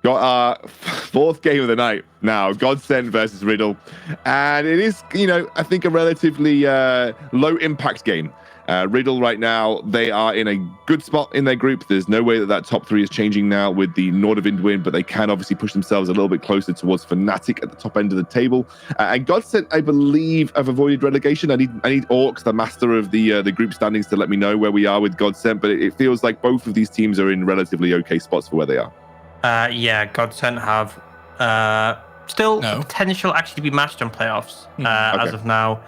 Got our fourth game of the night now, Godsent versus Riddle. And it is, I think a relatively low impact game. Riddle right now, they are in a good spot in their group. There's no way that top 3 is changing now with the Nordavind win, but they can obviously push themselves a little bit closer towards Fnatic at the top end of the table. And Godsent, I believe, have avoided relegation. I need Orcs, the master of the group standings, to let me know where we are with Godsent, but it feels like both of these teams are in relatively okay spots for where they are. Yeah, Godsent have still potential actually to be matched in playoffs as of now.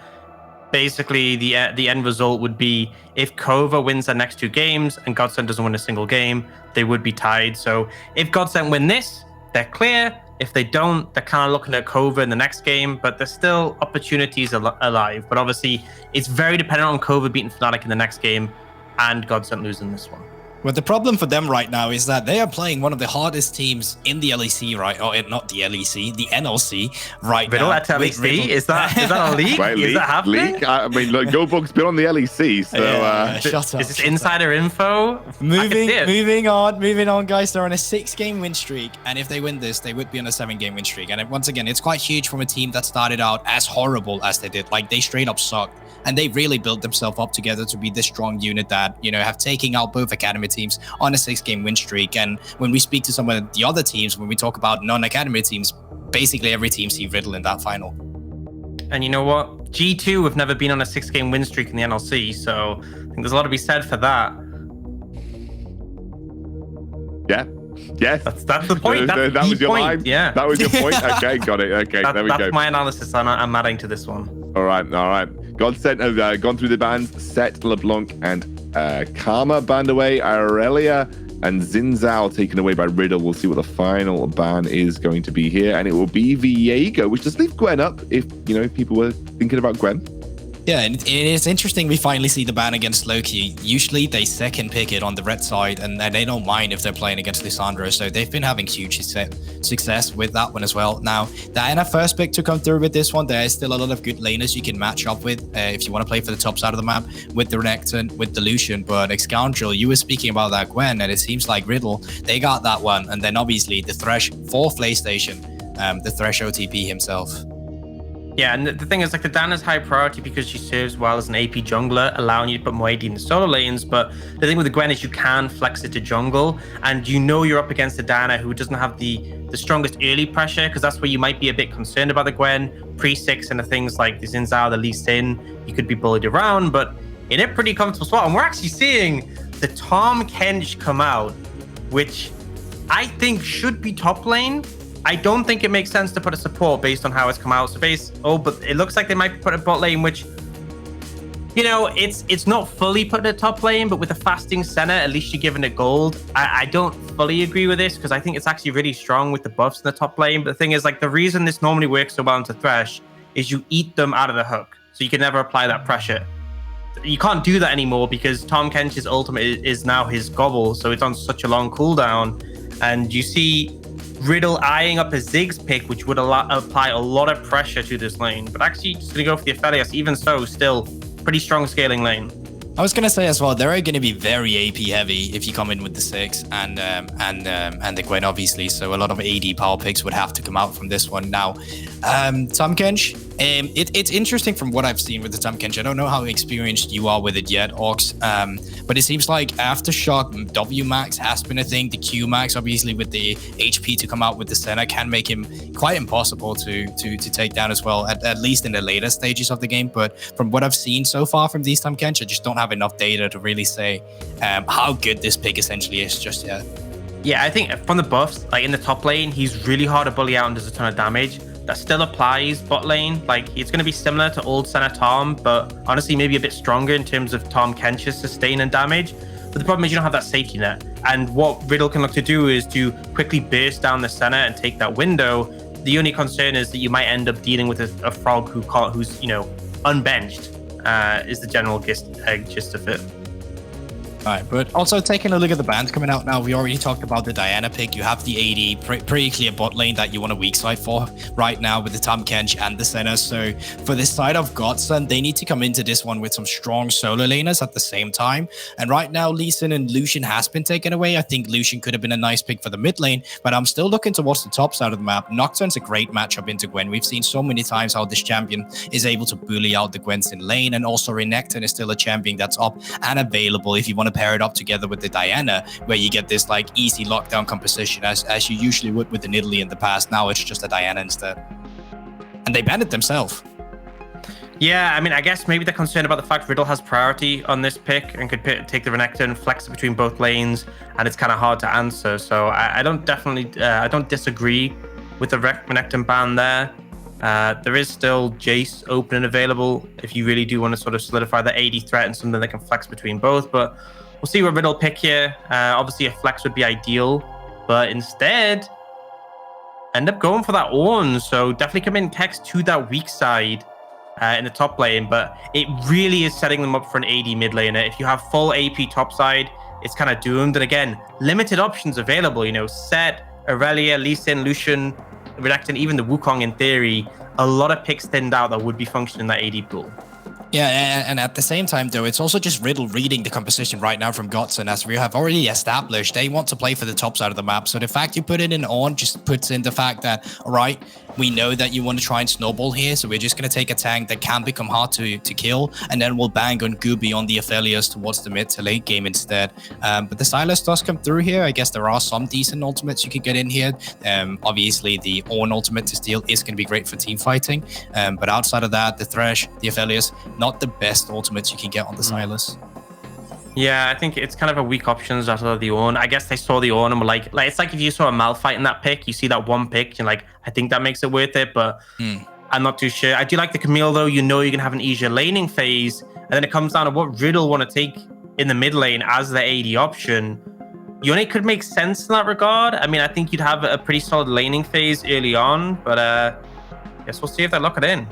Basically, the end result would be if Kova wins their next 2 games and Godsent doesn't win a single game, they would be tied. So if Godsent win this, they're clear. If they don't, they're kind of looking at Kova in the next game, but there's still opportunities alive. But obviously, it's very dependent on Kova beating Fnatic in the next game and Godsent losing this one. But the problem for them right now is that they are playing one of the hardest teams in the LEC, right? Or not the LEC, the NLC right Riddle now. at LEC? Is that a league? Right, is that happening? League? I mean, look, GoBook's been on the LEC, so... shut up. Is this insider info? Moving on, guys. They're on a 6-game win streak, and if they win this, they would be on a 7-game win streak. And once again, it's quite huge from a team that started out as horrible as they did. Like, they straight up sucked. And they really built themselves up together to be this strong unit that, have taken out both academy teams on a 6-game win streak. And when we speak to some of the other teams, when we talk about non-academy teams, basically every team see Riddle in that final. And you know what? G2 have never been on a 6-game win streak in the NLC, so I think there's a lot to be said for that. Yeah. Yes. That's the point. That was your point. Line. Yeah. That was your point. Okay, got it. Okay, there we go. That's my analysis. I'm adding to this one. All right. Godsent have gone through the bans. Set, LeBlanc, and Karma banned away. Aurelia and Zinzao taken away by Riddle. We'll see what the final ban is going to be here, and it will be Viego, which does leave Gwen up if people were thinking about Gwen. Yeah, and it's interesting we finally see the ban against Loki. Usually they second pick it on the red side, and they don't mind if they're playing against Lissandra, so they've been having huge success with that one as well. Now, Diana first pick to come through with this one. There is still a lot of good laners you can match up with if you want to play for the top side of the map with the Renekton, with the Lucian, but Excoundrel, you were speaking about that Gwen, and it seems like Riddle, they got that one, and then obviously the Thresh for PlayStation, the Thresh OTP himself. Yeah, and the thing is, like, the Diana's high priority because she serves well as an AP jungler, allowing you to put more AD in the solo lanes. But the thing with the Gwen is you can flex it to jungle, and you're up against a Diana who doesn't have the strongest early pressure, because that's where you might be a bit concerned about the Gwen. Pre-6 and the things like the Zinzao, the Lee Sin, you could be bullied around, but in a pretty comfortable spot. And we're actually seeing the Tahm Kench come out, which I think should be top lane. I don't think it makes sense to put a support based on how it's come out. But it looks like they might put a bot lane, which, it's not fully put in a top lane, but with a fasting center, at least you're giving it gold. I don't fully agree with this, because I think it's actually really strong with the buffs in the top lane. But the thing is, like, the reason this normally works so well into Thresh is you eat them out of the hook, so you can never apply that pressure. You can't do that anymore because Tahm Kench's ultimate is now his gobble, so it's on such a long cooldown. And you see Riddle eyeing up a Ziggs pick, which would apply a lot of pressure to this lane. But actually, just going to go for the Aphelios. Even so, still pretty strong scaling lane. I was going to say as well, they're going to be very AP heavy if you come in with the 6 and the Gwen, obviously. So a lot of AD power picks would have to come out from this one. Now, Tahm Kench, it's interesting from what I've seen with the Tahm Kench. I don't know how experienced you are with it yet, Ox, but it seems like Aftershock W Max has been a thing. The Q Max, obviously, with the HP to come out with the center, can make him quite impossible to take down as well, at least in the later stages of the game. But from what I've seen so far from these Tahm Kench, I just don't have enough data to really say how good this pick essentially is just yet. Yeah, I think from the buffs, like in the top lane, he's really hard to bully out and does a ton of damage. That still applies bot lane. Like, it's going to be similar to old Senna Tahm, but honestly maybe a bit stronger in terms of Tahm Kench's sustain and damage. But the problem is you don't have that safety net. And what Riddle can look to do is to quickly burst down the center and take that window. The only concern is that you might end up dealing with a frog who's unbenched. Is the general gist of it. Right, but also taking a look at the bans coming out now, we already talked about the Diana pick. You have the AD, pretty clear bot lane that you want a weak side for right now with the Tahm Kench and the Senna. So for this side of Godsent, they need to come into this one with some strong solo laners at the same time. And right now, Lee Sin and Lucian has been taken away. I think Lucian could have been a nice pick for the mid lane, but I'm still looking towards the top side of the map. Nocturne's a great matchup into Gwen. We've seen so many times how this champion is able to bully out the Gwens in lane, and also Renekton is still a champion that's up and available if you want to pair it up together with the Diana, where you get this like easy lockdown composition as you usually would with the Nidalee in the past. Now it's just a Diana instead. And they banned it themselves. Yeah, I mean, I guess maybe they're concerned about the fact Riddle has priority on this pick and could take the Renekton, flex it between both lanes, and it's kind of hard to answer. So I don't disagree with the Renekton ban there. There is still Jace open and available if you really do want to sort of solidify the AD threat and something that can flex between both. But we'll see what Riddle pick here. Obviously, a flex would be ideal, but instead, end up going for that Ornn. So definitely come in Kex to that weak side in the top lane, but it really is setting them up for an AD mid laner. If you have full AP top side, it's kind of doomed. And again, limited options available. You know, Set, Aurelia, Lee Sin, Lucian, Renekton, even the Wukong in theory. A lot of picks thinned out that would be functioning in that AD pool. Yeah, and at the same time, though, it's also just Riddle reading the composition right now from Godsent, as we have already established. They want to play for the top side of the map. So the fact you put it in on just puts in the fact that, all right, we know that you want to try and snowball here, so we're just going to take a tank that can become hard to kill, and then we'll bang on Gooby on the Aphelios towards the mid to late game instead. But the Sylas does come through here. I guess there are some decent ultimates you could get in here. Obviously, the Ornn ultimate to steal is going to be great for team fighting. But outside of that, the Thresh, the Aphelios, not the best ultimates you can get on the Sylas. Yeah, I think it's kind of a weak options out of the Ornn. I guess they saw the Ornn and were like it's like if you saw a Malphite in that pick, you see that one pick, you're like, I think that makes it worth it, but I'm not too sure. I do like the Camille though. You know you're gonna have an easier laning phase, and then it comes down to what Riddle want to take in the mid lane as the AD option. Yone could make sense in that regard. I mean, I think you'd have a pretty solid laning phase early on, but guess we'll see if they lock it in.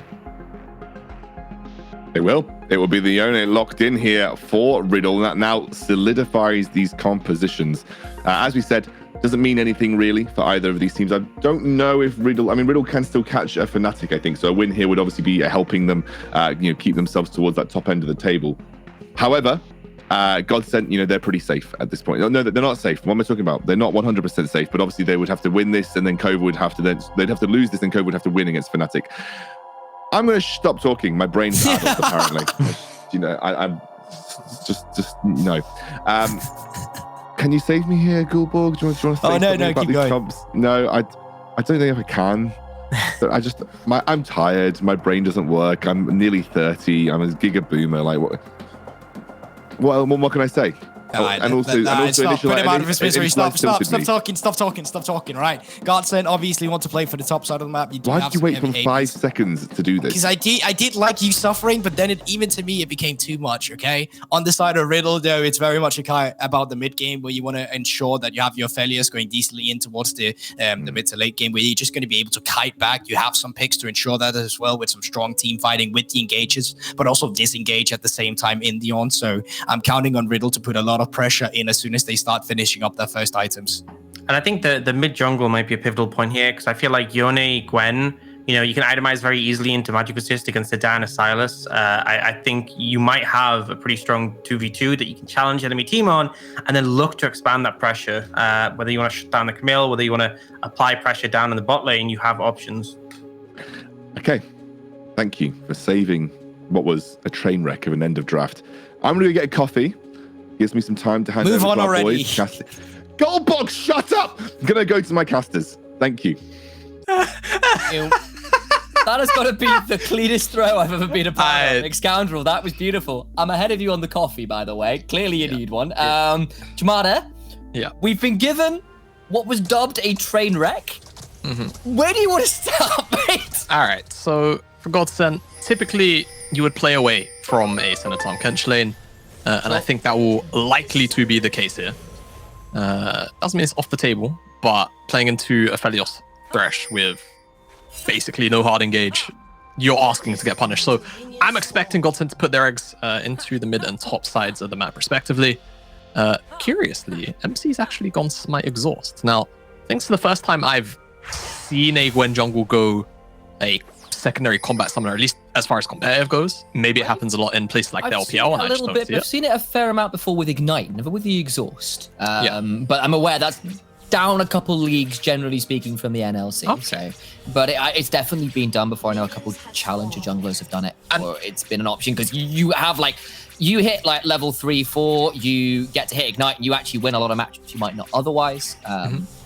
They will. It will be the Yone locked in here for Riddle. That now solidifies these compositions. As we said, doesn't mean anything really for either of these teams. I don't know if Riddle... I mean, Riddle can still catch a Fnatic, I think. So a win here would obviously be helping them keep themselves towards that top end of the table. However, Godsent, they're pretty safe at this point. No, they're not safe. What am I talking about? They're not 100% safe, but obviously they would have to win this, and then Cove would have to they'd have to lose this, and Cove would have to win against Fnatic. I'm going to stop talking. My brain's adult, apparently. I'm just no. Can you save me here, Gulborg? Do you want to say something about these comps? No, I don't think I can. I'm tired. My brain doesn't work. I'm nearly 30. I'm a giga boomer. Like what more can I say? And also stop. Put him out of his misery. Stop talking. Right. Godsent obviously want to play for the top side of the map. Why did you wait for 5 seconds to do this? Because I did like you suffering, but then even to me, it became too much, okay? On the side of Riddle, though, it's very much about the mid game where you want to ensure that you have your failures going decently in towards the mid to late game where you're just going to be able to kite back. You have some picks to ensure that as well with some strong team fighting with the engages, but also disengage at the same time in the on. So I'm counting on Riddle to put a lot of pressure in as soon as they start finishing up their first items. And I think the mid jungle might be a pivotal point here, because I feel like Yone, Gwen, you can itemize very easily into Magic Assist against the Diana Sylas. I think you might have a pretty strong 2v2 that you can challenge enemy team on, and then look to expand that pressure. Whether you want to shut down the Camille, whether you want to apply pressure down in the bot lane, you have options. Okay. Thank you for saving what was a train wreck of an end of draft. I'm going to go get a coffee. Gives me some time to hand over to our boys. Goldbox, shut up! I'm going to go to my casters. Thank you. That has got to be the cleanest throw I've ever been a part of. Scoundrel, that was beautiful. I'm ahead of you on the coffee, by the way. Clearly you need one. Jamada, we've been given what was dubbed a train wreck. Where do you want to start, mate? All right, so for Godsent, typically you would play away from a Senna Tahm Kench lane. And I think that will likely to be the case here. Doesn't mean it's off the table, but playing into Aphelios Thresh with basically no hard engage, you're asking to get punished. So I'm expecting Godsent to put their eggs into the mid and top sides of the map respectively. Curiously, MC's actually gone Smite Exhaust. Now, I think it's the first time I've seen a Gwen jungle go a secondary combat summoner, at least as far as competitive goes. Maybe it happens a lot in places like the LPL, and I just don't see I've it. seen it a fair amount before with Ignite, never with the Exhaust. Yeah. But I'm aware that's down a couple leagues, generally speaking, from the NLC. Okay. So, but it's definitely been done before. I know a couple challenger junglers have done it, or it's been an option because you have like. You hit like level 3, 4, you get to hit Ignite, and you actually win a lot of matches you might not otherwise.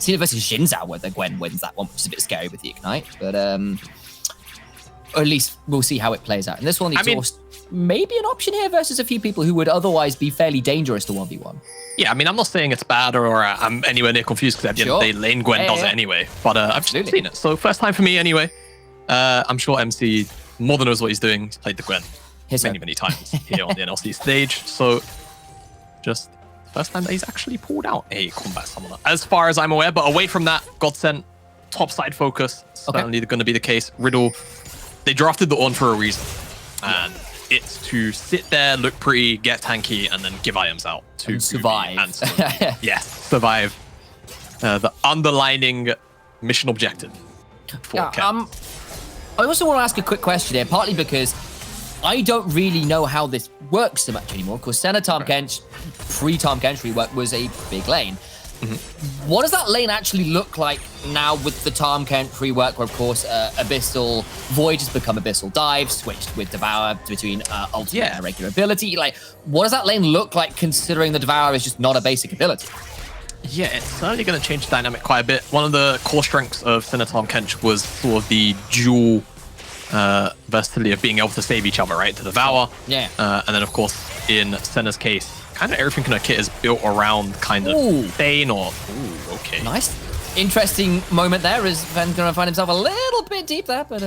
Seen it versus Jinzhao where the Gwen wins that one, which is a bit scary with the Ignite, but or at least we'll see how it plays out. And this one, the Exhaust, maybe an option here versus a few people who would otherwise be fairly dangerous to 1v1. Yeah, I mean, I'm not saying it's bad or I'm anywhere near confused because at the end of the day, lane Gwen does it anyway. But I've just seen it. So first time for me anyway. I'm sure MC more than knows what he's doing. He's played the Gwen many times here on the NLC stage. So just first time that he's actually pulled out a combat summoner, as far as I'm aware. But away from that, Godsent, top side focus, certainly going to be the case. Riddle, they drafted the On for a reason. And it's to sit there, look pretty, get tanky, and then give items out to survive. And survive. The underlining mission objective for Ken. I also want to ask a quick question here, partly because I don't really know how this works so much anymore. Of course, Senna Tahm Kench, pre-Tahm Kench rework was a big lane. What does that lane actually look like now with the Tahm Kench rework, where of course Abyssal Void has become Abyssal Dive, switched with Devour between ultimate and regular ability? Like, what does that lane look like considering the Devour is just not a basic ability? Yeah, it's certainly going to change the dynamic quite a bit. One of the core strengths of Senna Tahm Kench was sort of the dual versatility of being able to save each other, right? To Devour. Yeah. And then, of course, in Senna's case, kind of everything in her kit is built around kind of Thane or... Ooh, okay. Nice. Interesting moment there as Ven's going to find himself a little bit deep there, but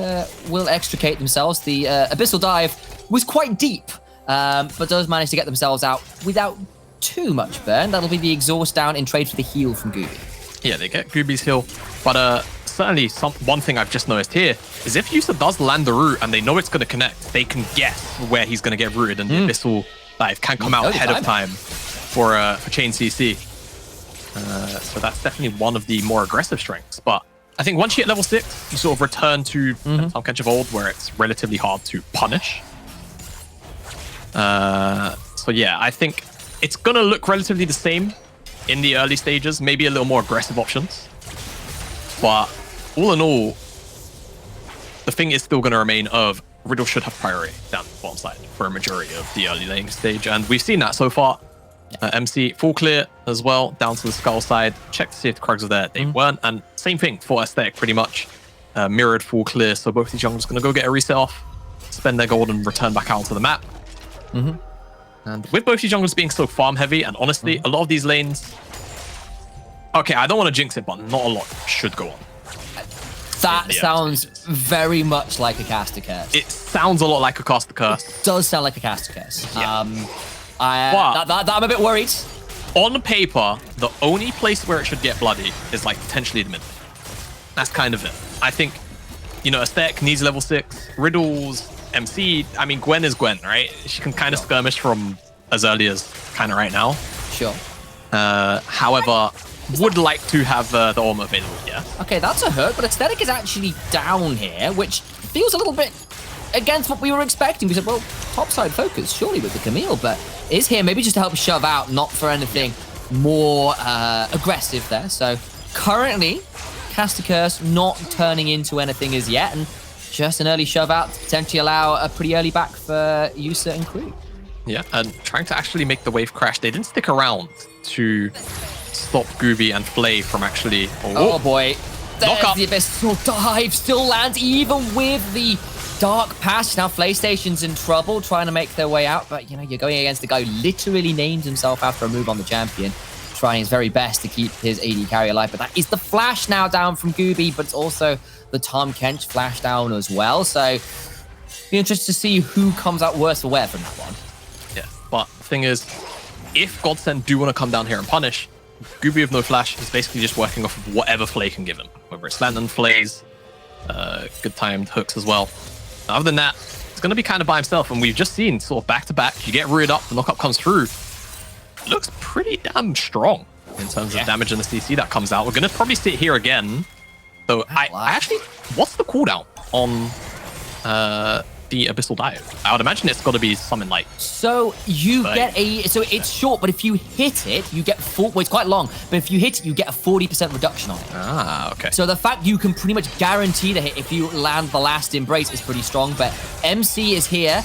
will extricate themselves. The Abyssal Dive was quite deep, but does manage to get themselves out without too much burn. That'll be the Exhaust down in trade for the heal from Gooby. Yeah, they get Gooby's heal, but certainly one thing I've just noticed here is if Yusa does land the root and they know it's going to connect, they can guess where he's going to get rooted, and the Abyssal Dive can come out ahead of time for chain CC. So that's definitely one of the more aggressive strengths. But I think once you hit level 6, you sort of return to Tahm Kench of old, where it's relatively hard to punish. So yeah, I think it's going to look relatively the same in the early stages, maybe a little more aggressive options. But all in all, the thing is still going to remain of Riddle should have priority down the bottom side for a majority of the early laning stage. And we've seen that so far. MC full clear as well, down to the Skull side. Check to see if the Krugs are there. They weren't. And same thing for Aesthetic, pretty much. Mirrored full clear. So both these junglers going to go get a reset off, spend their gold, and return back out onto the map. And with both these junglers being so farm heavy, and honestly, a lot of these lanes... Okay, I don't want to jinx it, but not a lot should go on. That sounds very much like a caster curse. It sounds a lot like a caster curse. It does sound like a caster curse. Yeah. I'm a bit worried. On paper, the only place where it should get bloody is like potentially the mid. That's kind of it. I think, you know, Aesthetic needs level 6. Riddle's MC, I mean, Gwen is Gwen, right? She can kind of skirmish from as early as kind of right now. Sure. However, would like to have the Orm available, yeah. Okay, that's a hurt, but Aesthetic is actually down here, which feels a little bit against what we were expecting. We said, well, topside focus, surely with the Camille, but is here maybe just to help shove out, not for anything more aggressive there. So currently, Caster Curse not turning into anything as yet, and just an early shove out to potentially allow a pretty early back for Yusa and crew. Yeah, and trying to actually make the wave crash. They didn't stick around to stop Gooby and Flay from actually... Oh boy. Knock up. The Abyssal Dive still lands even with the Dark Patch. Now PlayStation's in trouble trying to make their way out, but you know, you're going against a guy who literally named himself after a move on the champion, trying his very best to keep his AD carry alive. But that is the flash now down from Gooby, but it's also the Tahm Kench flash down as well. So be interested to see who comes out worse for wear from that one. Yeah, but the thing is, if Godsent do want to come down here and punish, Gooby with no flash is basically just working off of whatever Flay can give him, whether it's Lantern Flays, good timed hooks as well. Other than that, it's going to be kind of by himself, and we've just seen sort of back to back, you get rooted up, the knockup comes through. looks pretty damn strong in terms of damage and the CC that comes out. We're going to probably see it here again. So I actually, what's the cooldown on the Abyssal Dive? I would imagine it's got to be something like... So you get so it's short, but if you hit it, you get well, it's quite long, but if you hit it, you get a 40% reduction on it. Ah, okay. So the fact you can pretty much guarantee the hit if you land the last embrace is pretty strong, but MC is here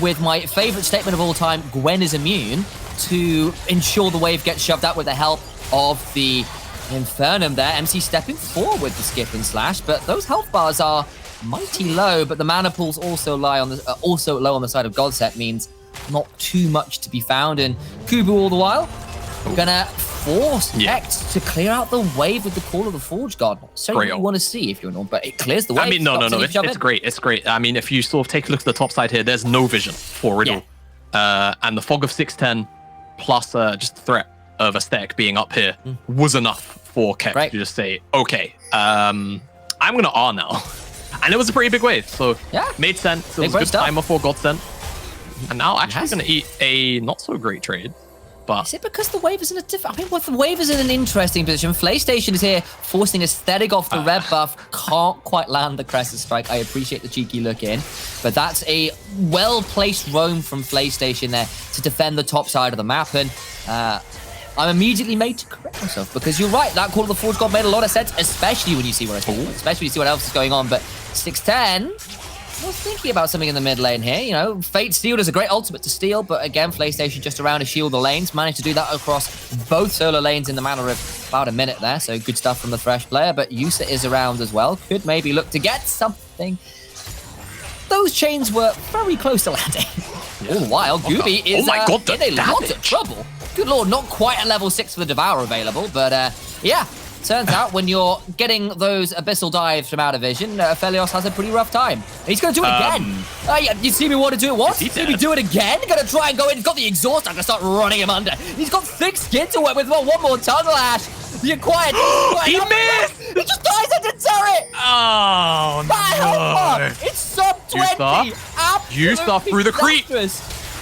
with my favorite statement of all time, Gwen is immune, to ensure the wave gets shoved out with the help of the Infernum there. MC stepping forward with the skip and slash, but those health bars are mighty low, but the mana pools also lie on the also low on the side of Godsent, means not too much to be found. And Kubu all the while gonna force Hex to clear out the wave with the Call of the Forge God. So you want to see if you're not, but it clears the wave. I mean, no, it's great. It's great. I mean, if you sort of take a look at the top side here, there's no vision for Riddle, and the fog of 610 plus just the threat of a stack being up here was enough for Keck to just say, okay, I'm gonna R now. And it was a pretty big wave, so made sense. It was a good timer for Godsent. And now actually going to eat a not so great trade. But is it because the wave is in a different... I mean, the wave is in an interesting position. Playstation is here, forcing Aesthetic off the red buff. Can't quite land the Crescent Strike. I appreciate the cheeky look in. But that's a well-placed roam from Playstation there to defend the top side of the map. And I'm immediately made to correct myself, because you're right, that Call of the Forge God made a lot of sense, especially when you see what especially when you see what else is going on. But 610 was thinking about something in the mid lane here. You know, Fate Sealed is a great ultimate to steal, but again, PlayStation just around to shield the lanes, managed to do that across both solo lanes in the matter of about a minute there. So good stuff from the Thresh player, but Yusa is around as well. Could maybe look to get something. Those chains were very close to landing. All the while, Gooby is in a lot of trouble. Good lord, not quite a level 6 for the Devourer available, but yeah, turns out when you're getting those Abyssal Dives from out of vision, Felios has a pretty rough time. And he's going to do it again. Yeah, you see me want to do it once? See me do it again? Going to try and go in. He's got the exhaust. I'm going to start running him under. He's got thick skin to work with. One more Tunnel Ash. The acquired. He missed! He just dies at the turret! Oh, no. It's sub 20. Yusa through the creep.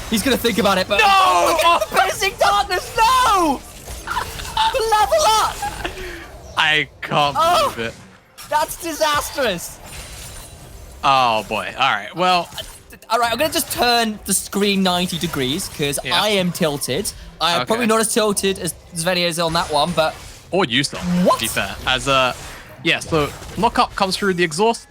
He's going to think about it, but... No! The piercing darkness, no! Level up! I can't believe it. That's disastrous. Oh, boy. All right, well... All right, I'm going to just turn the screen 90 degrees, because I am tilted. I am probably not as tilted as Svenny is on that one, but... Or Yusa, to be fair. As, yeah, so knock-up comes through the exhaust.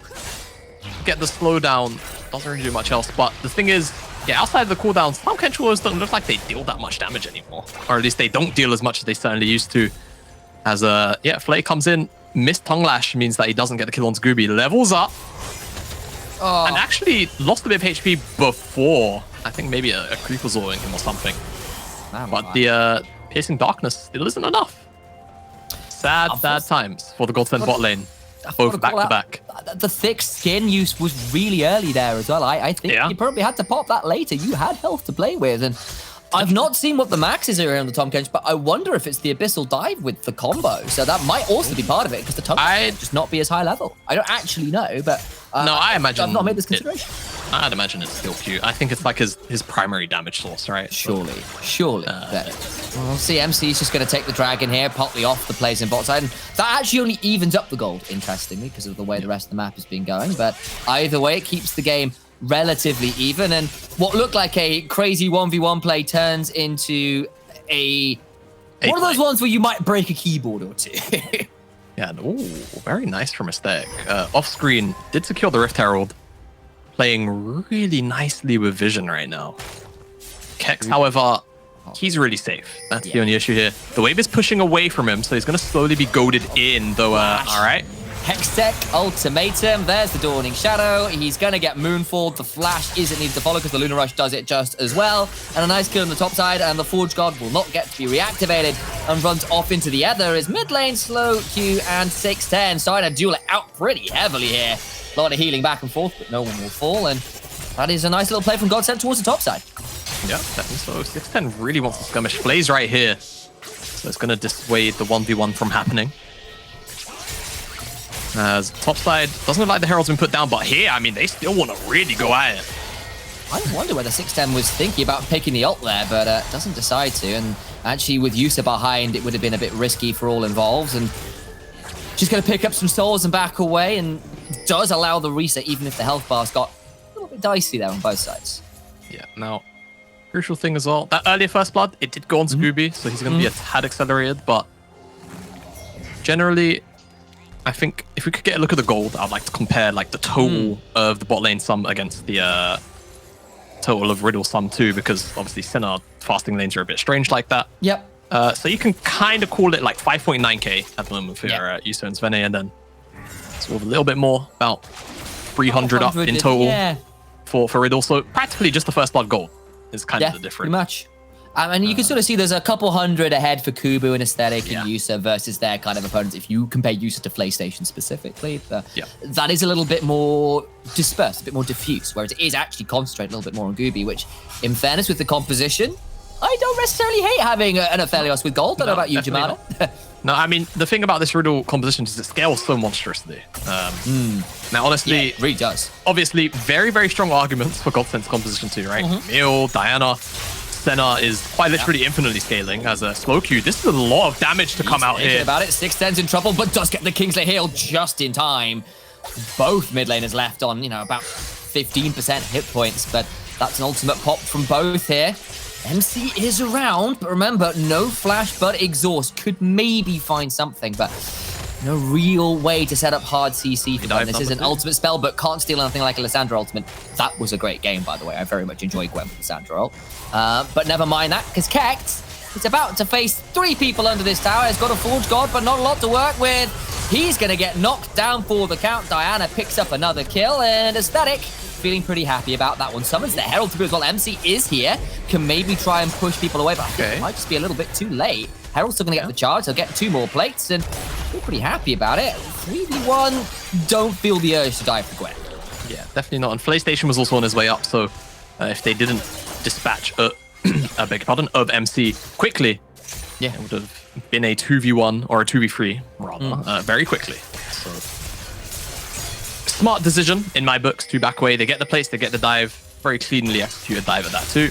Get the slowdown. Doesn't really do much else, but the thing is... Yeah, outside of the cooldowns, some controllers don't look like they deal that much damage anymore. Or at least they don't deal as much as they certainly used to. As, yeah, Flay comes in, missed Tongue Lash means that he doesn't get the kill on Scooby. Levels up. And actually lost a bit of HP before. I think maybe a creep was awing him or something. But the Piercing Darkness still isn't enough. Sad times for the Godsent bot lane. Both back-to-back. The thick skin use was really early there as well. I think you probably had to pop that later. You had health to play with. And I've not seen what the max is around the Tom Kench, but I wonder if it's the Abyssal Dive with the combo. So that might also be part of it, because the Tom might just not be as high level. I don't actually know, but no, I imagine I've not made this consideration. I'd imagine it's still cute. I think it's like his primary damage source, right? Surely. We'll see. MC is just going to take the dragon here, partly off the plays in bot side. And that actually only evens up the gold, interestingly, because of the way the rest of the map has been going. But either way, it keeps the game relatively even. And what looked like a crazy 1v1 play turns into one of those ones where you might break a keyboard or two. Yeah, very nice from Aesthetic. Off screen, did secure the Rift Herald. Playing really nicely with Vision right now. Kex, however, he's really safe. That's the only issue here. The wave is pushing away from him, so he's going to slowly be goaded in, though, all right. Hextech Ultimatum. There's the Dawning Shadow. He's going to get Moonfall. The Flash isn't needed to follow, because the Lunar Rush does it just as well. And a nice kill on the top side, and the Forge God will not get to be reactivated and runs off into the Ether as mid lane Slow Q and 610 starting to duel it out pretty heavily here. A lot of healing back and forth, but no one will fall. And that is a nice little play from Godsent towards the top side. Yeah, definitely so. 610 really wants to skirmish. Flay's right here. So it's going to dissuade the 1v1 from happening. As top side, doesn't look like the Herald's been put down, but here, I mean, they still want to really go at it. I wonder whether 610 was thinking about picking the ult there, but doesn't decide to. And actually, with Yusa behind, it would have been a bit risky for all involved. And she's going to pick up some souls and back away, and does allow the reset, even if the health bar's got a little bit dicey there on both sides. Yeah, now, crucial thing as well, that earlier first blood, it did go on Scooby, so he's going to be a tad accelerated, but generally, I think if we could get a look at the gold, I'd like to compare like the total of the bot lane sum against the total of Riddle sum too, because obviously Senna fasting lanes are a bit strange like that. Yep. So you can kind of call it like 5.9k at the moment for Yusa and Svenne, and then sort of a little bit more, about 300 up in total for Riddle. So practically just the first blood gold is kind of the difference. Pretty much. And you can sort of see there's a couple hundred ahead for Kubu and Aesthetic and Yusa versus their kind of opponents. If you compare Yusa to PlayStation specifically, that is a little bit more dispersed, a bit more diffuse, whereas it is actually concentrated a little bit more on Gooby, which, in fairness with the composition, I don't necessarily hate having an Aphelios with gold. I don't know about you, Jamada. No, I mean, the thing about this Riddle composition is it scales so monstrously. Now, honestly, it really does. Obviously, very, very strong arguments for Godsent's composition too, right? Emil, Diana, Senna is quite literally infinitely scaling as a slow Q. This is a lot of damage to come out here. About it, 610's in trouble, but does get the Kingsley heal just in time. Both mid laners left on, about 15% hit points, but that's an ultimate pop from both here. MC is around, but remember, no flash but exhaust. Could maybe find something, but no real way to set up hard CC for them. This is an ultimate spell, but can't steal anything like a Lissandra ultimate. That was a great game, by the way. I very much enjoyed Gwen with Lissandra ult. But never mind that, because Kekt is about to face 3 people under this tower. He's got a Forge God, but not a lot to work with. He's going to get knocked down for the count. Diana picks up another kill, and Aesthetic feeling pretty happy about that one. Summons the Herald to as well. MC is here. Can maybe try and push people away, but I think it might just be a little bit too late. Herald's still going to get the charge. He'll get 2 more plates, and we're pretty happy about it. 3v1, don't feel the urge to die for Gwen. Yeah, definitely not. And PlayStation was also on his way up, so if they didn't dispatch I beg your pardon, of MC quickly, it would have been a 2v1 or a 2v3 rather, very quickly. So smart decision in my books to back away. They get the place, they get the dive, very cleanly executed dive at that too.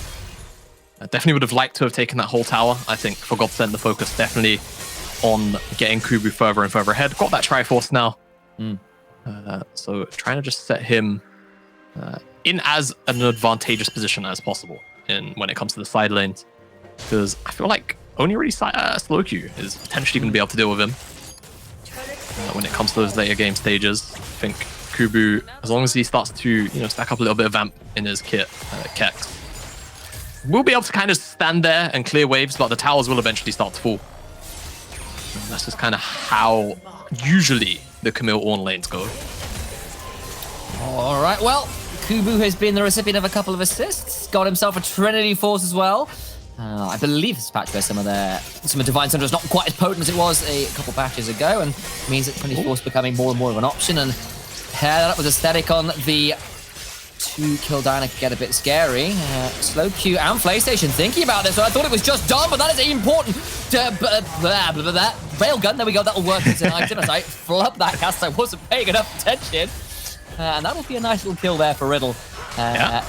I definitely would have liked to have taken that whole tower. I think for Godsent, the focus definitely on getting Kubu further and further ahead. Got that Triforce now. So trying to just set him in as an advantageous position as possible when it comes to the side lanes. Because I feel like only really Slow Q is potentially going to be able to deal with him when it comes to those later game stages. I think Kubu, as long as he starts to stack up a little bit of vamp in his kit, Kex, we'll be able to kind of stand there and clear waves, but the towers will eventually start to fall. And that's just kind of how usually the Camille Ornn lanes go. All right, well, Kubu has been the recipient of a couple of assists, got himself a Trinity Force as well. I believe this patch where some of Divine Thunder is not quite as potent as it was a couple patches ago, and means that Trinity Force becoming more and more of an option. And pair that up with Aesthetic on the 2-kill Diana could get a bit scary. Slow Q and PlayStation thinking about this. So I thought it was just done, but that is important. Railgun, there we go. That'll work as an item as I flub that cast. I wasn't paying enough attention. And that'll be a nice little kill there for Riddle.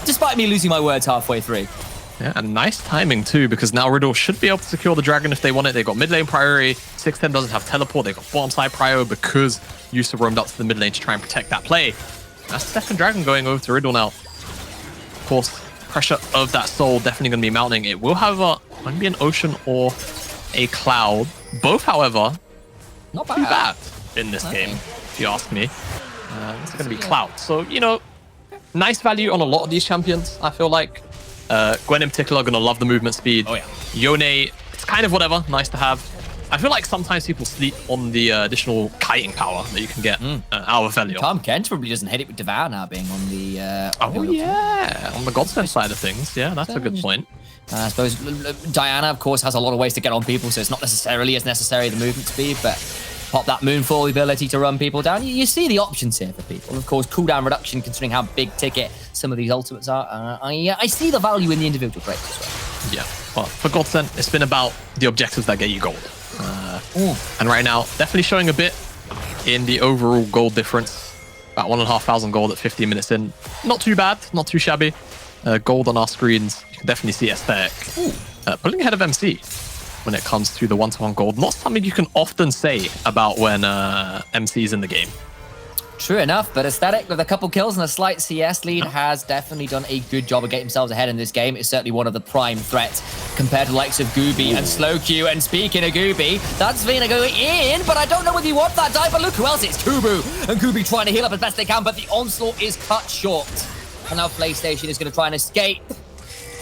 Despite me losing my words halfway through. Yeah, and nice timing too, because now Riddle should be able to secure the dragon if they want it. They've got mid lane priority. 610 doesn't have teleport. They've got bottom side prio because Yusa roamed up to the mid lane to try and protect that play. That's the second dragon going over to Riddle now. Of course, pressure of that soul definitely going to be mounting. It will have might be an ocean or a cloud. Both, however, not too bad in this game, if you ask me. It's going to be cloud. So, nice value on a lot of these champions, I feel like. Gwen in particular are going to love the movement speed. Oh yeah. Yone, it's kind of whatever, nice to have. I feel like sometimes people sleep on the additional kiting power that you can get out of Aphelios. Tom Kent probably doesn't hit it with Devour now being on the... on the Godsent side of things. Yeah, that's a good point. I suppose Diana, of course, has a lot of ways to get on people, so it's not necessarily as necessary the movement speed, but pop that Moonfall, the ability to run people down. You see the options here for people. Of course, cooldown reduction, considering how big ticket some of these ultimates are. I see the value in the individual breaks as well. Yeah, well, for Godsent, it's been about the objectives that get you gold. And right now, definitely showing a bit in the overall gold difference. About 1,500 gold at 15 minutes in. Not too bad, not too shabby. gold on our screens. You can definitely see Aesthetic pulling ahead of MC when it comes to the 1-to-1 gold. Not something you can often say about when MC's in the game. True enough, but Aesthetic with a couple kills and a slight CS lead has definitely done a good job of getting themselves ahead in this game. It's certainly one of the prime threats compared to the likes of Gooby and Slowq. And speaking of Gooby, that's Vina going in, but I don't know whether you want that dive, but look who else it's Kubu. And Gooby trying to heal up as best they can, but the onslaught is cut short. And now PlayStation is going to try and escape.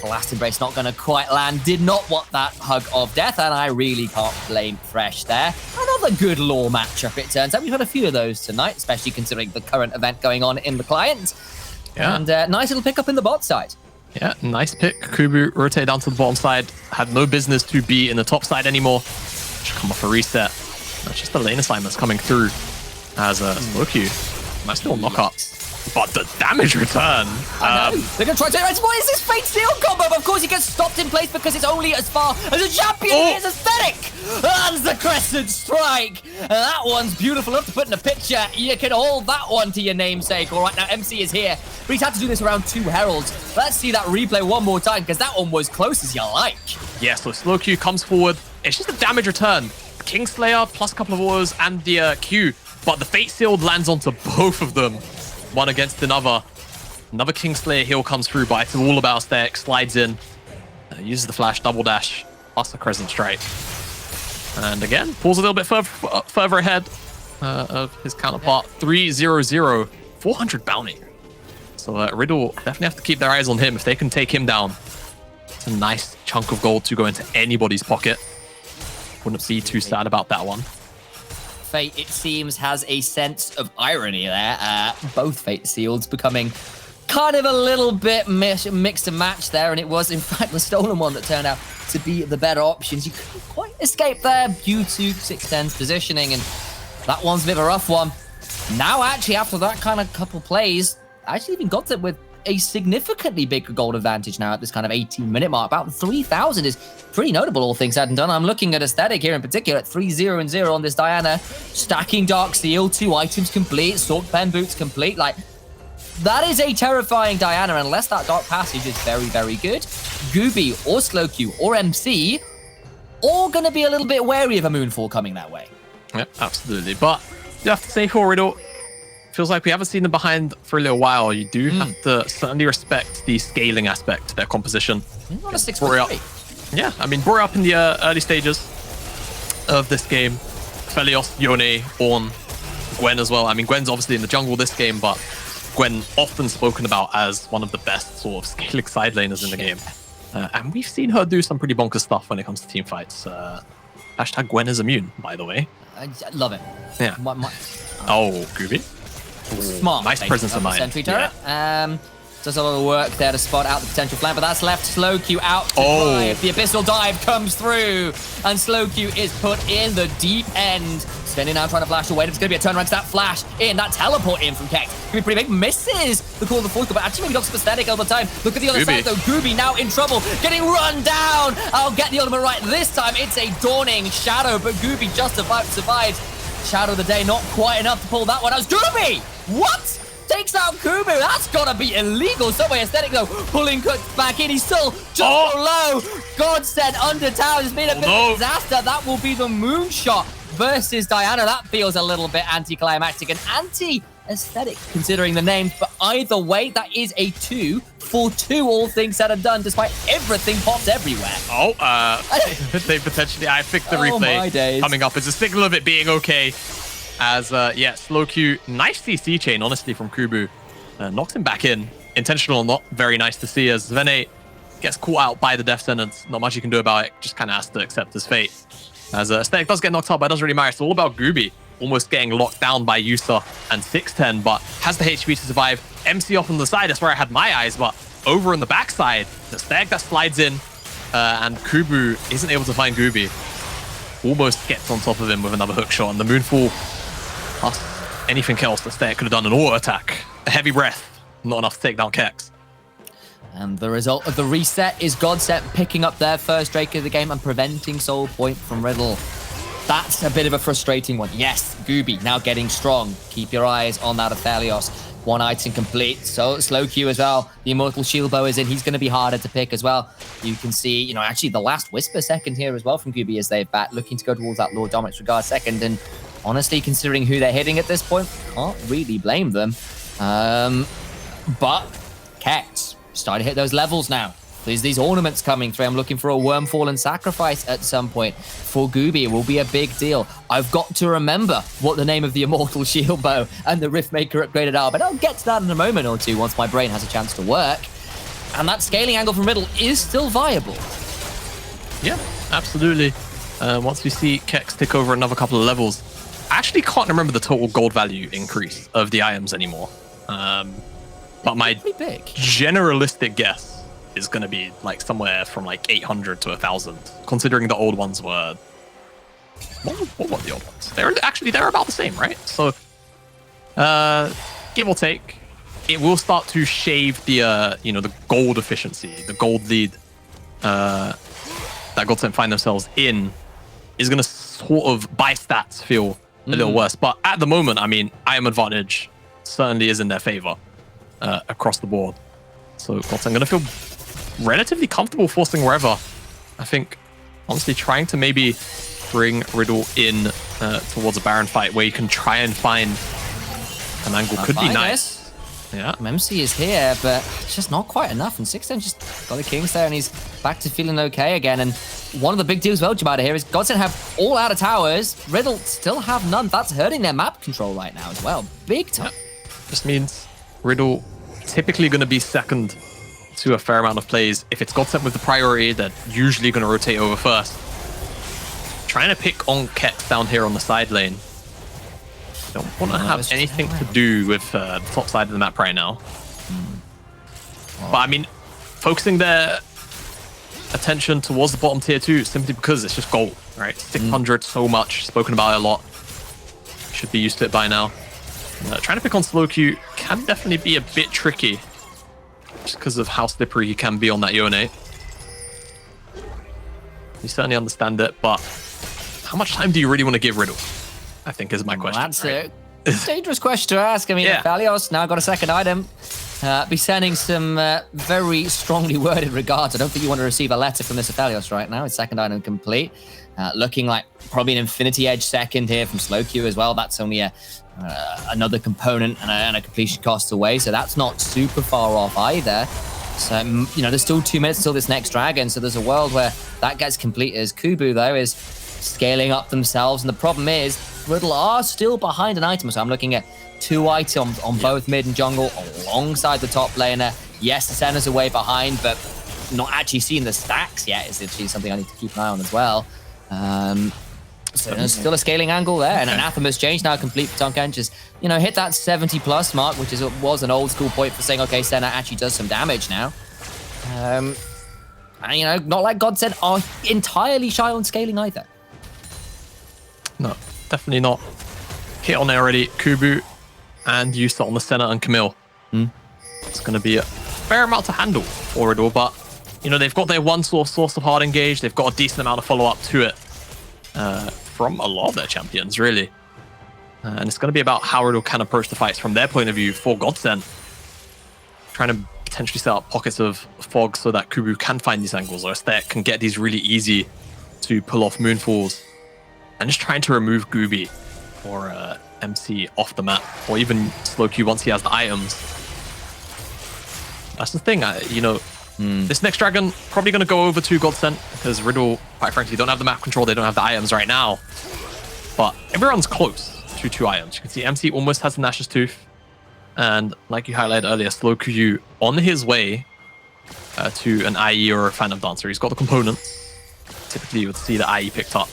Blast Embrace not going to quite land. Did not want that hug of death, and I really can't blame Fresh there. Another good lore matchup, it turns out. We've had a few of those tonight, especially considering the current event going on in the client. Yeah. And nice little pick up in the bot side. Yeah, nice pick. Kubu rotate down to the bottom side. Had no business to be in the top side anymore. Should come off a reset. That's just the lane assignments coming through as Slowq. Nice little knockup. But the damage return. They're going to try to... What is this Fate Seal combo? But of course, he gets stopped in place because it's only as far as a champion is Aesthetic. And the Crescent Strike. That one's beautiful enough to put in a picture. You can hold that one to your namesake. All right, now MC is here. But he's had to do this around 2 Heralds. Let's see that replay one more time because that one was close as you like. Yeah, so Slowq comes forward. It's just a damage return. Kingslayer plus a couple of auras and the Q. But the Fate Sealed lands onto both of them. One against another. Another Kingslayer heal comes through, but it's all about Aesthetic. Slides in. Uses the flash, double dash, plus the Crescent Strike. And again, pulls a little bit further ahead of his counterpart. 3-0-0. 400 bounty. So Riddle definitely have to keep their eyes on him. If they can take him down, it's a nice chunk of gold to go into anybody's pocket. Wouldn't be too sad about that one. Fate, it seems, has a sense of irony there. Both Fate Seals becoming kind of a little bit mixed and matched there, and it was, in fact, the stolen one that turned out to be the better options. You couldn't quite escape there due to 610's positioning, and that one's a bit of a rough one. Now, actually, after that kind of couple plays, I actually even got it with a significantly bigger gold advantage now at this kind of 18-minute mark. About 3,000 is pretty notable, all things said and done. I'm looking at Aesthetic here in particular at 3-0-0 on this Diana. Stacking Dark Seal, 2 items complete, Sword Pen Boots complete. Like, that is a terrifying Diana unless that Dark Passage is very, very good. Gooby or Slowq or MC all going to be a little bit wary of a Moonfall coming that way. Yep, absolutely. But you have to say for Riddle, feels like we haven't seen them behind for a little while. You do have to certainly respect the scaling aspect to their composition. Not a 6-3. Yeah, I mean, brought up in the early stages of this game. Felios, Yone, Ornn, Gwen as well. I mean, Gwen's obviously in the jungle this game, but Gwen often spoken about as one of the best sort of scaling side laners in the game. And we've seen her do some pretty bonkers stuff when it comes to team fights. Hashtag Gwen is immune, by the way. I love it. Yeah. Oh, Gooby. Smart. Nice presence of mind. Sentry turret. Yeah. Does a lot of work there to spot out the potential flank, but that's left Slowq out to drive. The Abyssal Dive comes through, and Slowq is put in the deep end. Spinning now, trying to flash away. There's going to be a turnaround to that flash in, that teleport in from Kex. Going to be pretty big. Misses the call of the fourth, but actually maybe looks Aesthetic all the time. Look at the other side though. Gooby now in trouble, getting run down. I'll get the ultimate right this time. It's a dawning shadow, but Gooby just survives. Shadow of the day, not quite enough to pull that one out. Gooby! What? Takes out Kubu. That's gotta be illegal. Someway Aesthetic though, pulling Cook back in. He's still just so low. Godsent under tower has been a bit of a disaster. That will be the moonshot versus Diana. That feels a little bit anticlimactic and anti-aesthetic considering the names. But either way, that is a 2 for 2, all things said and done, despite everything popped everywhere. They potentially, I picked the replay coming up as a signal of it being okay. As, Slowq, nice CC chain, honestly, from Kubu. Knocks him back in. Intentional or not, very nice to see as Vene gets caught out by the death sentence. Not much you can do about it, just kind of has to accept his fate. As Aesthetic does get knocked out, but it doesn't really matter. It's all about Gooby, almost getting locked down by Yusa and 610, but has the HP to survive. MC off on the side, that's where I had my eyes, but over on the backside, the Aesthetic that slides in, and Kubu isn't able to find Gooby. Almost gets on top of him with another hook shot, and the Moonfall, plus anything else, the Aesthetic could have done an auto attack. A heavy breath, not enough to take down Kex. And the result of the reset is Godsent picking up their first Drake of the game and preventing Soul Point from Riddle. That's a bit of a frustrating one. Yes, Gooby now getting strong. Keep your eyes on that Aphelios. 1 item complete. So slow Q as well. The Immortal Shield Bow is in. He's going to be harder to pick as well. You can see, you know, actually the last Whisper second here as well from QB as they've back looking to go towards that Lord Dominic's Regard second. And honestly, considering who they're hitting at this point, can't really blame them. But Kex starting to hit those levels now. There's these ornaments coming through. I'm looking for a Wormfall and Sacrifice at some point. For Gooby, it will be a big deal. I've got to remember what the name of the Immortal Shield Bow and the Riftmaker upgraded are, but I'll get to that in a moment or two once my brain has a chance to work. And that scaling angle from Riddle is still viable. Yeah, absolutely. Once we see Kex tick over another couple of levels, I actually can't remember the total gold value increase of the items anymore. But my big generalistic guess is going to be like somewhere from like 800 to 1,000, considering the old ones were... What were the old ones? They're about the same, right? So, give or take, it will start to shave the, you know, the gold efficiency, the gold lead that Godsent find themselves in is going to sort of, by stats, feel a little worse. But at the moment, I mean, item advantage certainly is in their favor across the board. So Godsent going to feel relatively comfortable forcing wherever. I think, honestly, trying to maybe bring Riddle in towards a Baron fight where you can try and find an angle could be nice. Yeah. MC is here, but just not quite enough. And Sixten just got the Kings there, and he's back to feeling okay again. And one of the big deals, well, Jamada here is Godsent have all out of towers. Riddle still have none. That's hurting their map control right now as well. Big time. Yep. Just means Riddle typically going to be second to a fair amount of plays. If it's Godsent with the priority, they're usually going to rotate over first. Trying to pick on Kex down here on the side lane. Don't want to have anything to do with the top side of the map right now. But I mean, focusing their attention towards the bottom tier 2 simply because it's just gold, right? 600 so much, spoken about it a lot. Should be used to it by now. Trying to pick on slow Q can definitely be a bit tricky just because of how slippery he can be on that Yone. You certainly understand it, but how much time do you really want to give Riddle? I think is my question. That's a dangerous question to ask. I mean, Valios now got a second item. Be sending some very strongly worded regards. I don't think you want to receive a letter from this Aphelios right now. His second item complete. Looking like probably an Infinity Edge second here from Slow Q as well. That's only another component and a completion cost away. So that's not super far off either. So, you know, there's still 2 minutes till this next dragon. So there's a world where that gets complete as Kubu, though, is scaling up themselves. And the problem is Riddle are still behind an item. So I'm looking at 2 items on both mid and jungle alongside the top laner. Yes, the center's are way behind, but not actually seeing the stacks yet is actually something I need to keep an eye on as well. So there's still a scaling angle there, and Anathema's change now complete for Tonkan. Just, you know, hit that 70+ mark, which was an old school point for saying, okay, Senna actually does some damage now. And, you know, not like Godsent are entirely shy on scaling either. No, definitely not. Hit on there already, Kubu, and Yusa on the center and Camille. It's going to be a fair amount to handle for Riddle, but, you know, they've got their one source of hard engage. They've got a decent amount of follow-up to it from a lot of their champions, really. And it's going to be about how Riddle can approach the fights from their point of view for Godsent. Trying to potentially set up pockets of fog so that Kubu can find these angles, or Aesthetic can get these really easy to pull off moonfalls. And just trying to remove Gooby or MC off the map, or even slow Q once he has the items. That's the thing, you know, this next dragon probably going to go over to Godsent because Riddle, quite frankly, don't have the map control. They don't have the items right now. But everyone's close to 2 items. You can see MC almost has the Nash's Tooth. And like you highlighted earlier, Slow Q on his way to an IE or a Phantom Dancer. He's got the components. Typically, you would see the IE picked up.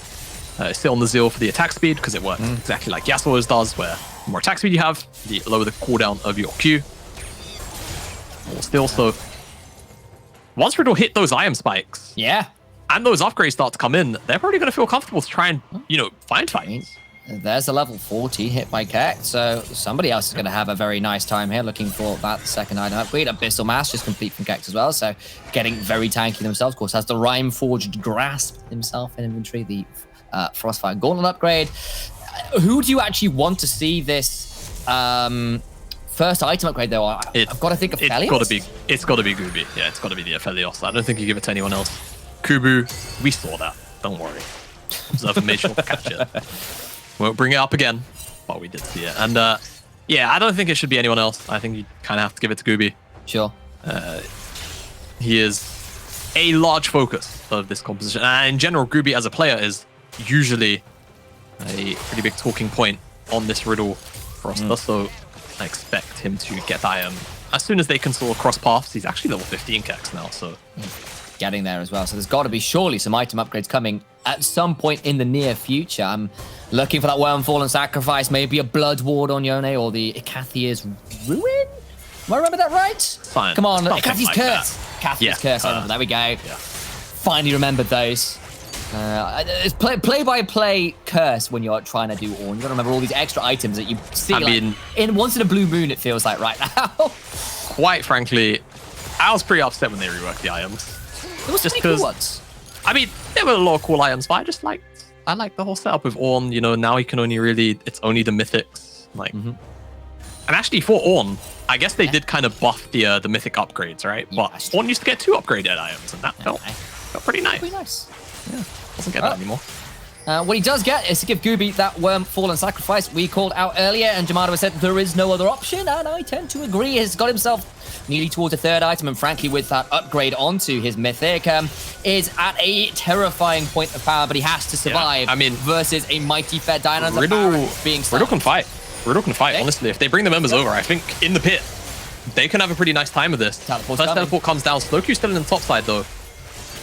Sit on the Zeal for the attack speed because it works exactly like Yasuo's does, where the more attack speed you have, the lower the cooldown of your Q. Or still, so once Riddle hit those iron spikes, and those upgrades start to come in, they're probably going to feel comfortable to try and, you know, find fights. There's a level 40 hit by Kex, so somebody else is going to have a very nice time here looking for that second item upgrade. Abyssal Mass just complete from Kex as well, so getting very tanky themselves. Of course, has the Rhyme Forged Grasp himself in inventory, the Frostfire Gauntlet upgrade. Who do you actually want to see this first item upgrade, though, I've got to think of Felios. It's got to be Gooby. Yeah, it's got to be the Felios. I don't think you give it to anyone else. Kubu, we saw that. Don't worry. Observer made sure to catch it. Won't bring it up again, but we did see it. And yeah, I don't think it should be anyone else. I think you kind of have to give it to Gooby. Sure. He is a large focus of this composition. And in general, Gooby as a player is usually a pretty big talking point on this Riddle roster. So I expect him to get that item as soon as they can sort of cross paths. He's actually level 15 Kex now, so getting there as well. So there's got to be surely some item upgrades coming at some point in the near future. I'm looking for that Wormfall and Sacrifice, maybe a Blood Ward on Yone or the Ikathia's Ruin. Am I remember that right? Fine. Come on, Something Ikathia's like Curse. Ikathia's Curse. There we go. Yeah. Finally remembered those. It's play-by-play curse when you're trying to do Ornn. You got to remember all these extra items that you see. I mean, once in a blue moon, it feels like right now. Quite frankly, I was pretty upset when they reworked the items. There was just cool ones. I mean, there were a lot of cool items, but I like the whole setup with Ornn. You know, now you can only really, it's only the mythics. Like, and actually for Ornn, I guess they did kind of buff the mythic upgrades, right? But Ornn used to get 2 upgraded items, and that felt pretty nice. Pretty nice. Yeah, doesn't get that anymore. What he does get is to give Gooby that Wormfall and Sacrifice we called out earlier, and Jamada has said there is no other option, and I tend to agree. He's got himself nearly towards a 3rd item, and frankly, with that upgrade onto his Mythic, is at a terrifying point of power, but he has to survive. Yeah, I mean, versus a mighty fair Dino. Riddle being can fight. Riddle can fight, honestly. If they bring the members over, I think in the pit, they can have a pretty nice time with this. First teleport comes down. Slowq's still in the top side, though.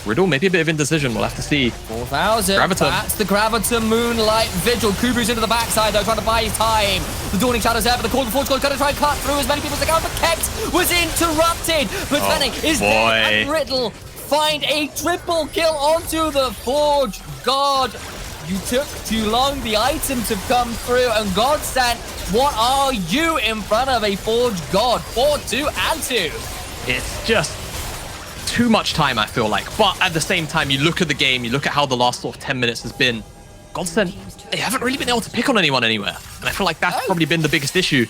Riddle, maybe a bit of indecision. We'll have to see. 4,000. Graviton. That's the Graviton Moonlight Vigil. Kubu's into the backside, though, trying to buy his time. The Dawning Shadow's there, but the Call of Forge going to try and cut through as many people as they can. But Kex was interrupted. But Fennec is there, and Riddle find a triple kill onto the Forge God. You took too long. The items have come through, and Godsent, what are you in front of a Forge God? 4-2 and 2. It's just too much time, I feel like. But at the same time, you look at the game, you look at how the last sort of 10 minutes has been. Godsent, they haven't really been able to pick on anyone anywhere. And I feel like that's probably been the biggest issue.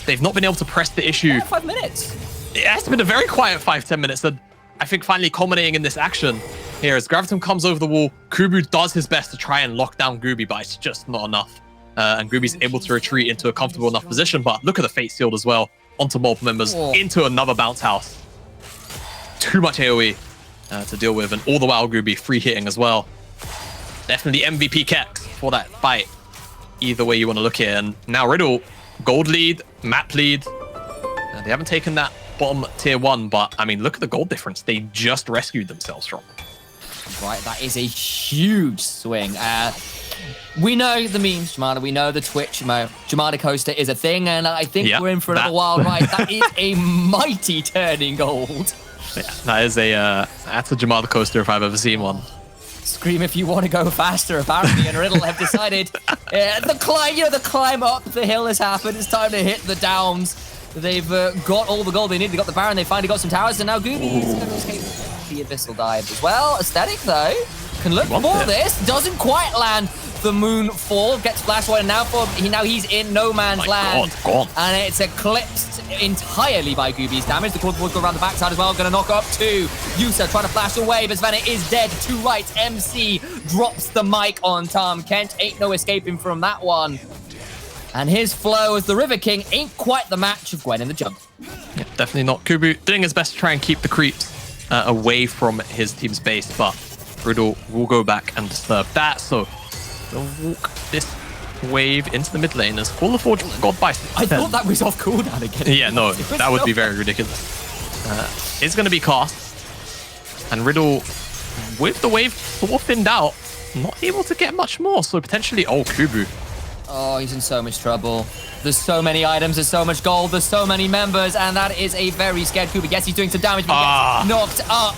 They've not been able to press the issue. 5 minutes. Yeah, it's been a very quiet 5-10 minutes. And I think finally culminating in this action here as Graviton comes over the wall. Kubu does his best to try and lock down Gooby, but it's just not enough. And Gooby's able to retreat into a comfortable enough position. But look at the Fate Shield as well. Onto multiple members, into another bounce house. Too much AoE to deal with, and all the while Gooby free hitting as well. Definitely MVP Kex for that fight. Either way you want to look here. And now Riddle, gold lead, map lead. They haven't taken that bottom tier 1, but I mean, look at the gold difference they just rescued themselves from. Right, that is a huge swing. We know the memes, Jamada. We know the Twitch. Jamada Coaster is a thing, and I think we're in for another wild ride. That is a mighty turning gold. Yeah, that is that's a Jamada Coaster if I've ever seen one. Scream if you want to go faster, apparently, and Riddle have decided the climb up the hill has happened. It's time to hit the downs. They've got all the gold they need. They got the Baron. They finally got some towers, and now Gooby is going to escape the Abyssal Dive as well. Aesthetic, though, can look for this. Doesn't quite land the Moonfall. Gets Flash One, and now he's in no man's land. God. And it's eclipsed entirely by Gooby's damage. The Call Force go around the backside as well. Going to knock up 2. Yusa trying to flash away, but Svenna is dead. 2 rights. MC drops the mic on Tom Kent. Ain't no escaping from that one. And his flow as the River King ain't quite the match of Gwen in the jungle. Yeah, definitely not. Kubu doing his best to try and keep the creeps away from his team's base, but Riddle will go back and disturb that. So they'll walk this wave into the mid lane as Call of Forge got by. I thought that was off cooldown again. Yeah, no, that would be very ridiculous. It's going to be cast. And Riddle, with the wave sort of thinned out, not able to get much more. So potentially, Kubu. Oh, he's in so much trouble. There's so many items, there's so much gold, there's so many members, and that is a very scared Kubu. Yes, he's doing some damage, but he gets knocked up.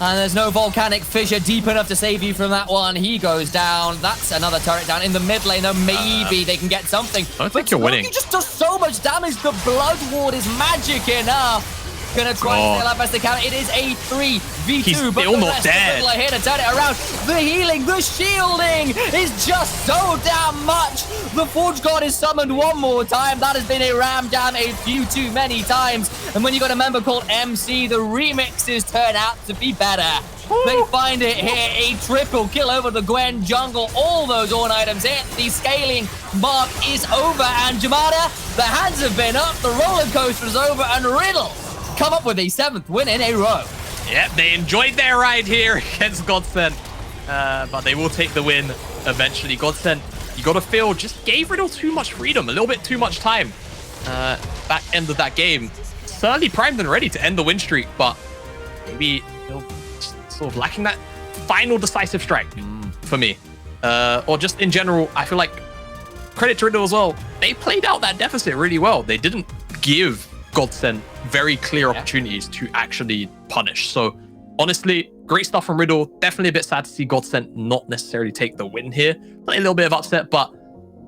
And there's no volcanic fissure deep enough to save you from that one. He goes down. That's another turret down in the mid lane, though. Maybe they can get something. I think you're winning. He just does so much damage. The Blood Ward is magic enough. Gonna try and stay alive best they can. It is a 3v2, He's but still the not rest dead. of Riddle are here to turn it around. The healing, the shielding is just so damn much. The Forge God is summoned one more time. That has been a ram jam a few too many times. And when you got a member called MC, the remixes turn out to be better. They find it here, a triple kill over the Gwen jungle. All those Ornn items hit. The scaling mark is over. And Jamada, the hands have been up, the roller coaster is over, and Riddle come up with a 7th win in a row. Yep, they enjoyed their ride here against Godsent, but they will take the win eventually. Godsent, you got to feel, just gave Riddle too much freedom, a little bit too much time. Back end of that game, certainly primed and ready to end the win streak, but maybe just sort of lacking that final decisive strike for me. Or just in general, I feel like credit to Riddle as well. They played out that deficit really well. They didn't give Godsent very clear opportunities to actually punish. So honestly, great stuff from Riddle. Definitely a bit sad to see Godsent not necessarily take the win here. A little bit of upset, but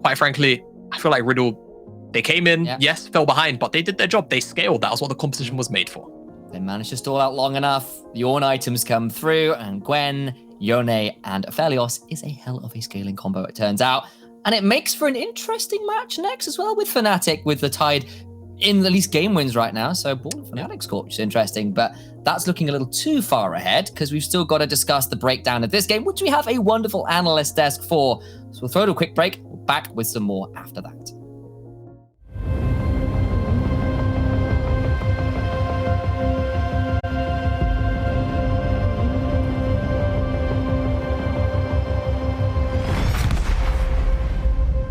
quite frankly, I feel like Riddle, they came in, yes, fell behind, but they did their job. They scaled. That was what the competition was made for. They managed to stall out long enough. The Ornn items come through, and Gwen, Yone, and Aphelios is a hell of a scaling combo, it turns out. And it makes for an interesting match next as well with Fnatic, with the Tide in at least game wins right now. So Ball and Fnatic's court is interesting, but that's looking a little too far ahead because we've still got to discuss the breakdown of this game, which we have a wonderful analyst desk for. So we'll throw to a quick break. We're back with some more after that.